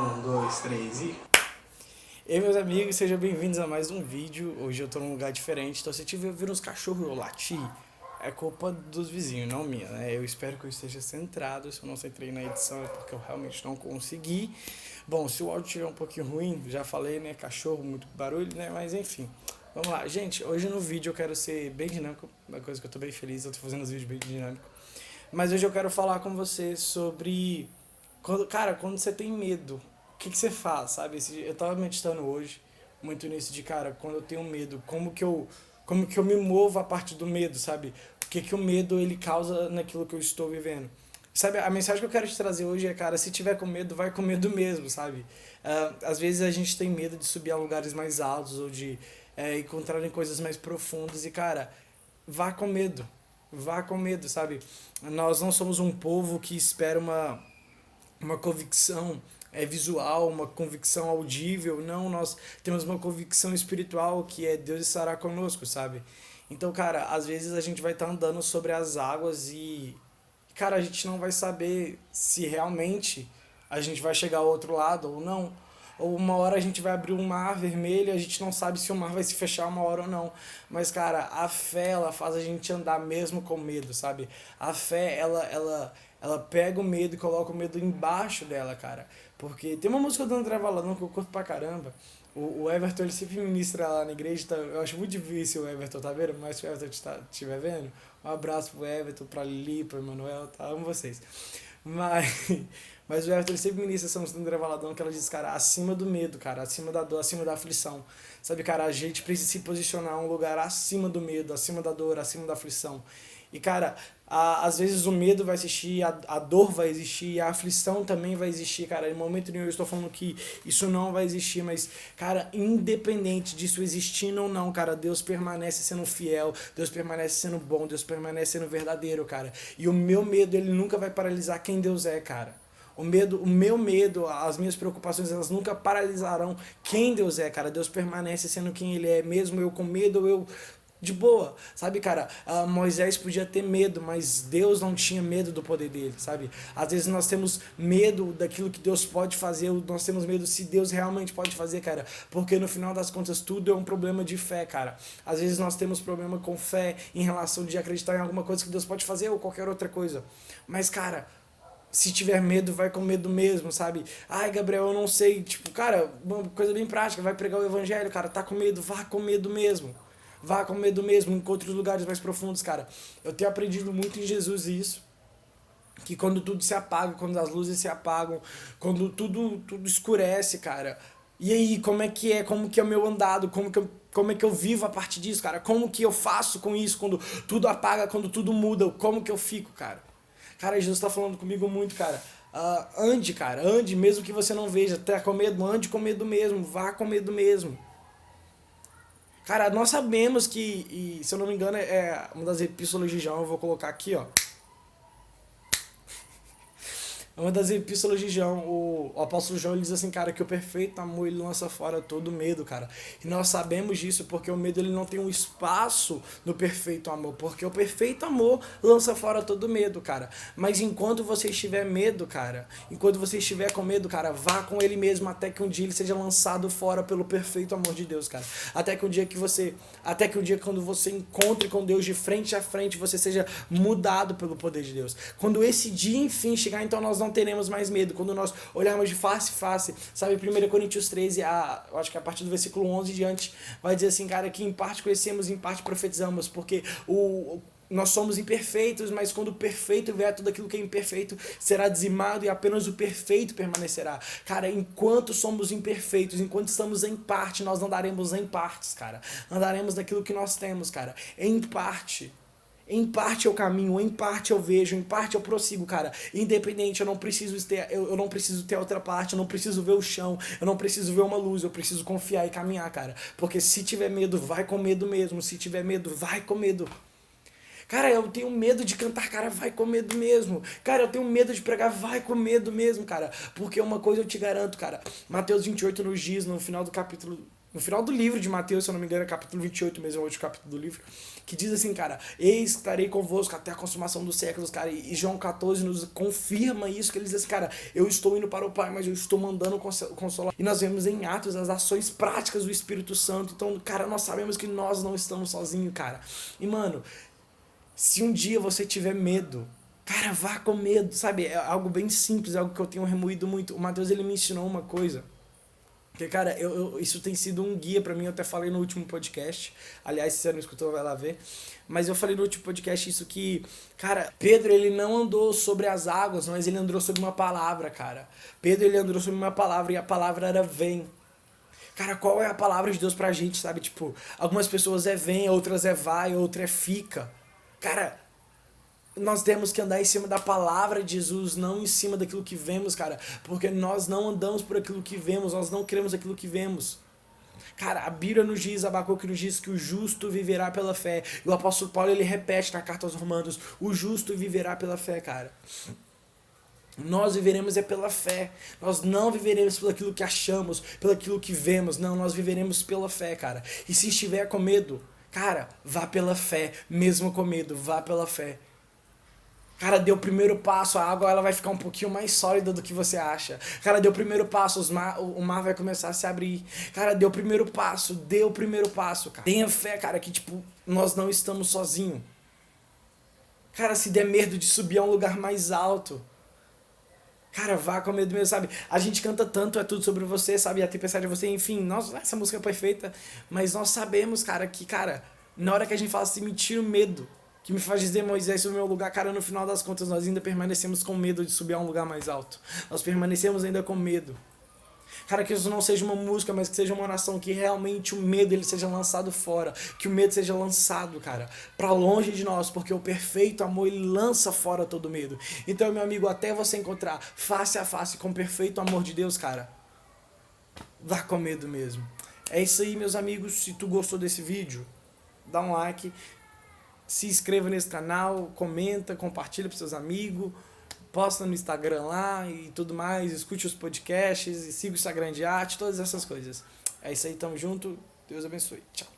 Um, dois, três e... E aí, meus amigos, sejam bem-vindos a mais um vídeo. Hoje eu tô num lugar diferente, então se tiver ouvindo uns cachorros eu latir, é culpa dos vizinhos, não minha, né? Eu espero que eu esteja centrado. Se eu não centrei na edição é porque eu realmente não consegui. Bom, se o áudio estiver um pouquinho ruim, já falei, né? Cachorro, muito barulho, né? Mas enfim, vamos lá. Gente, hoje no vídeo eu quero ser bem dinâmico, uma coisa que eu tô bem feliz, eu tô fazendo os vídeos bem dinâmicos. Mas hoje eu quero falar com você sobre quando você tem medo, o que você faz, sabe? Eu tava meditando hoje, muito nisso de, cara, quando eu tenho medo, como que eu me movo a partir do medo, sabe? O que o medo ele causa naquilo que eu estou vivendo. Sabe, a mensagem que eu quero te trazer hoje é, cara, se tiver com medo, vai com medo mesmo, sabe? Às vezes a gente tem medo de subir a lugares mais altos ou de encontrar em coisas mais profundas e, cara, vá com medo. Vá com medo, sabe? Nós não somos um povo que espera uma convicção visual, uma convicção audível. Não, nós temos uma convicção espiritual que é Deus estará conosco, sabe? Então, cara, às vezes a gente vai estar andando sobre as águas e, cara, a gente não vai saber se realmente a gente vai chegar ao outro lado ou não. Ou uma hora a gente vai abrir um mar vermelho e a gente não sabe se o mar vai se fechar uma hora ou não. Mas, cara, a fé, ela faz a gente andar mesmo com medo, sabe? A fé, ela pega o medo e coloca o medo embaixo dela, cara. Porque tem uma música do André Valadão que eu curto pra caramba. O Everton, ele sempre ministra lá na igreja, tá? Eu acho muito difícil o Everton, tá vendo? Mas se o Everton estiver vendo, um abraço pro Everton, pra Lili, pro Emanuel, tá? Amo vocês. Mas, mas o Everton, ele sempre ministra essa música do André Valadão, que ela diz, cara, acima do medo, cara, acima da dor, acima da aflição. Sabe, cara, a gente precisa se posicionar em um lugar acima do medo, acima da dor, acima da aflição. E, cara, às vezes o medo vai existir, a dor vai existir, a aflição também vai existir, cara. Em momento nenhum eu estou falando que isso não vai existir, mas, cara, independente disso existindo ou não, cara, Deus permanece sendo fiel, Deus permanece sendo bom, Deus permanece sendo verdadeiro, cara. E o meu medo, ele nunca vai paralisar quem Deus é, cara. O meu medo, as minhas preocupações, elas nunca paralisarão quem Deus é, cara. Deus permanece sendo quem Ele é, mesmo eu com medo, eu de boa, sabe, cara? Moisés podia ter medo, mas Deus não tinha medo do poder dele, sabe? Às vezes nós temos medo daquilo que Deus pode fazer, nós temos medo se Deus realmente pode fazer, cara, porque no final das contas tudo é um problema de fé, cara. Às vezes nós temos problema com fé em relação de acreditar em alguma coisa que Deus pode fazer ou qualquer outra coisa, mas, cara, se tiver medo, vai com medo mesmo, sabe? Ai, Gabriel, eu não sei. Tipo, cara, uma coisa bem prática, vai pregar o evangelho, cara, tá com medo, vá com medo mesmo. Vá com medo mesmo, encontre os lugares mais profundos, cara. Eu tenho aprendido muito em Jesus isso. Que quando tudo se apaga, quando as luzes se apagam, quando tudo escurece, cara. E aí, como é que é? Como que é o meu andado? Como é que eu vivo a partir disso, cara? Como que eu faço com isso? Quando tudo apaga, quando tudo muda, como que eu fico, cara? Cara, Jesus tá falando comigo muito, cara. Ande, cara, ande, mesmo que você não veja. Tá com medo, ande com medo mesmo. Vá com medo mesmo. Cara, nós sabemos que, e, se eu não me engano, é uma das epístolas de João, eu vou colocar aqui, ó. É uma das epístolas de João, o apóstolo João ele diz assim, cara, que o perfeito amor ele lança fora todo medo, cara. E nós sabemos disso porque o medo ele não tem um espaço no perfeito amor, porque o perfeito amor lança fora todo medo, cara. Mas enquanto você estiver medo, cara, enquanto você estiver com medo, cara, vá com ele mesmo até que um dia ele seja lançado fora pelo perfeito amor de Deus, cara. Até que um dia quando você encontre com Deus de frente a frente, você seja mudado pelo poder de Deus. Quando esse dia enfim chegar, então nós não teremos mais medo. Quando nós olharmos de face a face, sabe, 1 Coríntios 13, eu acho que a partir do versículo 11 diante, vai dizer assim, cara, que em parte conhecemos, em parte profetizamos, porque nós somos imperfeitos, mas quando o perfeito vier, tudo aquilo que é imperfeito será dizimado e apenas o perfeito permanecerá. Cara, enquanto somos imperfeitos, enquanto estamos em parte, nós andaremos em partes, cara. Andaremos daquilo que nós temos, cara. Em parte. Em parte eu caminho, em parte eu vejo, em parte eu prossigo, cara. Independente, eu não preciso ter outra parte, eu não preciso ver o chão, eu não preciso ver uma luz, eu preciso confiar e caminhar, cara. Porque se tiver medo, vai com medo mesmo. Se tiver medo, vai com medo. Cara, eu tenho medo de cantar, cara, vai com medo mesmo. Cara, eu tenho medo de pregar, vai com medo mesmo, cara. Porque uma coisa eu te garanto, cara. Mateus 28 nos diz, no final do capítulo No final do livro de Mateus, se eu não me engano, é capítulo 28 mesmo, é o último capítulo do livro, que diz assim, cara, eis que estarei convosco até a consumação dos séculos, cara, e João 14 nos confirma isso, que ele diz assim, cara, eu estou indo para o Pai, mas eu estou mandando consolar. E nós vemos em Atos as ações práticas do Espírito Santo, então, cara, nós sabemos que nós não estamos sozinhos, cara. E, mano, se um dia você tiver medo, cara, vá com medo, sabe? É algo bem simples, é algo que eu tenho remoído muito. O Mateus, ele me ensinou uma coisa. Porque, cara, isso tem sido um guia pra mim, eu até falei no último podcast. Aliás, se você não escutou, vai lá ver. Mas eu falei no último podcast isso que, cara, Pedro, ele não andou sobre as águas, mas ele andou sobre uma palavra, cara. Pedro, ele andou sobre uma palavra e a palavra era vem. Cara, qual é a palavra de Deus pra gente, sabe? Tipo, algumas pessoas é vem, outras é vai, outra é fica. Cara, nós temos que andar em cima da palavra de Jesus, não em cima daquilo que vemos, cara. Porque nós não andamos por aquilo que vemos, nós não cremos aquilo que vemos. Cara, a Bíblia nos diz, Abacuque nos diz que o justo viverá pela fé. E o apóstolo Paulo, ele repete na carta aos Romanos, o justo viverá pela fé, cara. Nós viveremos é pela fé. Nós não viveremos pelo aquilo que achamos, pelo aquilo que vemos. Não, nós viveremos pela fé, cara. E se estiver com medo, cara, vá pela fé. Mesmo com medo, vá pela fé. Cara, deu o primeiro passo, a água ela vai ficar um pouquinho mais sólida do que você acha. Cara, deu o primeiro passo, o mar vai começar a se abrir. Cara, deu o primeiro passo, cara. Tenha fé, cara, que tipo, nós não estamos sozinhos. Cara, se der medo de subir a um lugar mais alto, cara, vá com medo mesmo, sabe? A gente canta tanto, é tudo sobre você, sabe? A tempestade é você, enfim, essa música é perfeita, mas nós sabemos, cara, que, cara, na hora que a gente fala assim, me tira o medo, que me faz dizer, Moisés, o meu lugar, cara, no final das contas nós ainda permanecemos com medo de subir a um lugar mais alto. Nós permanecemos ainda com medo. Cara, que isso não seja uma música, mas que seja uma oração, que realmente o medo ele seja lançado fora, que o medo seja lançado, cara, pra longe de nós, porque o perfeito amor ele lança fora todo medo. Então, meu amigo, até você encontrar face a face com o perfeito amor de Deus, cara, vá com medo mesmo. É isso aí, meus amigos. Se tu gostou desse vídeo, dá um like, se inscreva nesse canal, comenta, compartilha para seus amigos, posta no Instagram lá e tudo mais, escute os podcasts, e siga o Instagram de arte, todas essas coisas. É isso aí, tamo junto, Deus abençoe, tchau.